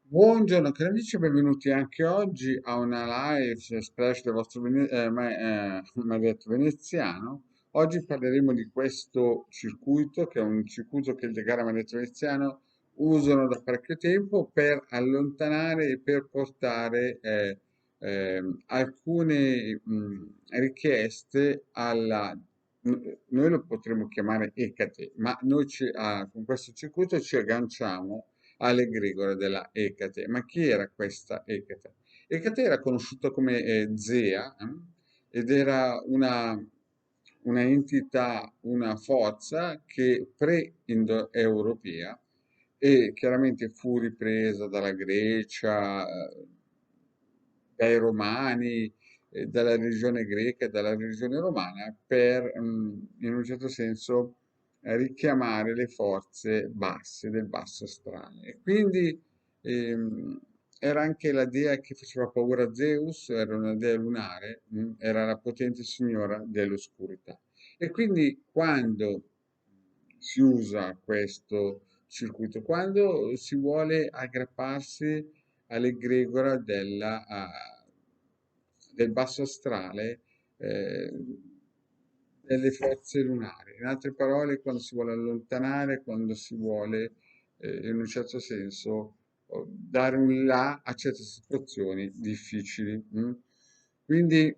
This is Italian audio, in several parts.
Buongiorno cari amici, benvenuti anche oggi a una live splash del vostro maledetto veneziano. Oggi parleremo di questo circuito, che è un circuito che il De Gara Maledetto Veneziano usano da parecchio tempo per allontanare e per portare alcune richieste noi lo potremmo chiamare Ecate, ma con questo circuito ci agganciamo all'egregore della Ecate. Ma chi era questa Ecate? Ecate era conosciuta come Zea, ed era una entità, una forza che pre-indoeuropea e chiaramente fu ripresa dalla Grecia, dai Romani, dalla religione greca e dalla religione romana per, in un certo senso, richiamare le forze basse del basso astrale. E quindi ehm, era anche la dea che faceva paura a Zeus, era una dea lunare, era la potente signora dell'oscurità. E quindi quando si usa questo circuito, quando si vuole aggrapparsi all'egregora del basso astrale, eh, delle forze lunari. In altre parole, quando si vuole allontanare, quando si vuole, in un certo senso, dare un là a certe situazioni difficili. Quindi,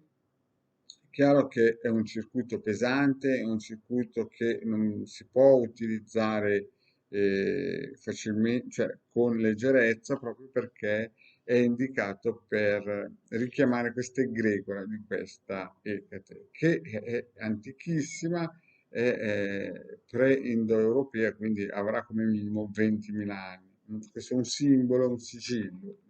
chiaro che è un circuito pesante, è un circuito che non si può utilizzare facilmente, cioè con leggerezza, proprio perché è indicato per richiamare questa egregora di questa Ecate, che è antichissima, è pre-indoeuropea, quindi avrà come minimo 20.000 anni. Questo è un simbolo, un sigillo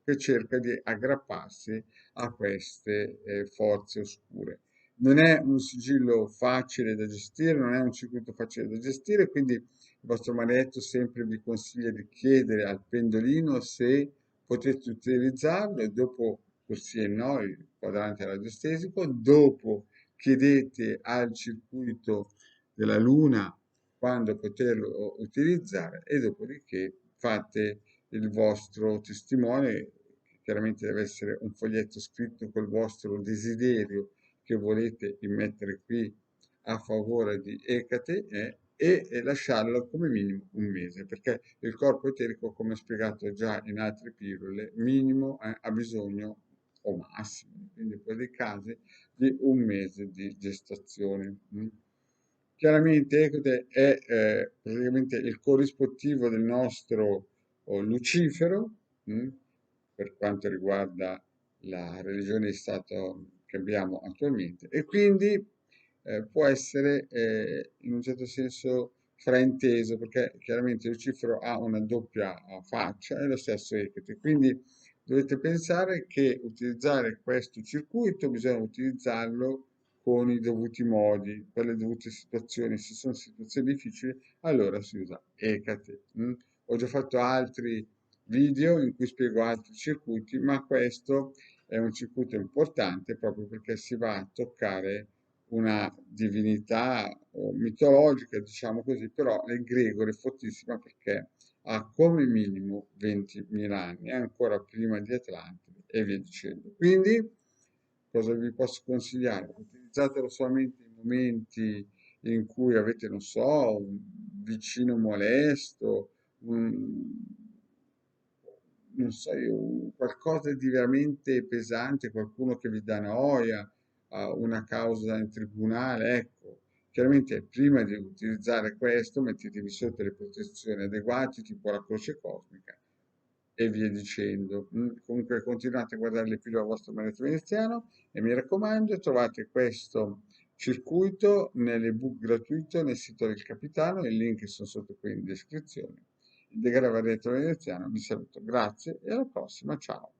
che cerca di aggrapparsi a queste forze oscure. Non è un sigillo facile da gestire, non è un circuito facile da gestire, quindi il vostro maledetto sempre vi consiglia di chiedere al pendolino se potete utilizzarlo e dopo, così e no, il quadrante radiostesico, dopo chiedete al circuito della Luna quando poterlo utilizzare e dopodiché fate il vostro testimone, che chiaramente deve essere un foglietto scritto col vostro desiderio che volete immettere qui a favore di Ecate e lasciarlo come minimo un mese, perché il corpo eterico, come spiegato già in altre pillole, minimo ha bisogno, o massimo, quindi per dei casi, di un mese di gestazione. Chiaramente Ecate è praticamente il corrispettivo del nostro Lucifero, mm, per quanto riguarda la religione di Stato che abbiamo attualmente, e quindi può essere in un certo senso frainteso, perché chiaramente Lucifero ha una doppia faccia e lo stesso Ecate. Quindi dovete pensare che utilizzare questo circuito bisogna utilizzarlo con i dovuti modi, per le dovute situazioni. Se sono situazioni difficili, allora si usa Ecate. Ho già fatto altri video in cui spiego altri circuiti, ma questo è un circuito importante proprio perché si va a toccare una divinità mitologica, diciamo così, però l'egregore è fortissima perché ha come minimo 20.000 anni, è ancora prima di Atlantide e via dicendo. Quindi, cosa vi posso consigliare? Utilizzatelo solamente in momenti in cui avete, non so, un vicino molesto, non so io, qualcosa di veramente pesante, qualcuno che vi dà noia, una causa in tribunale, ecco. Chiaramente prima di utilizzare questo mettetevi sotto le protezioni adeguate, tipo la croce cosmica e via dicendo. Comunque continuate a guardare le pillole a vostro marito veneziano e mi raccomando, trovate questo circuito nell'ebook gratuito nel sito del capitano, i link sono sotto qui in descrizione. Il De Garavaglia Veneziano vi saluto, grazie e alla prossima, ciao.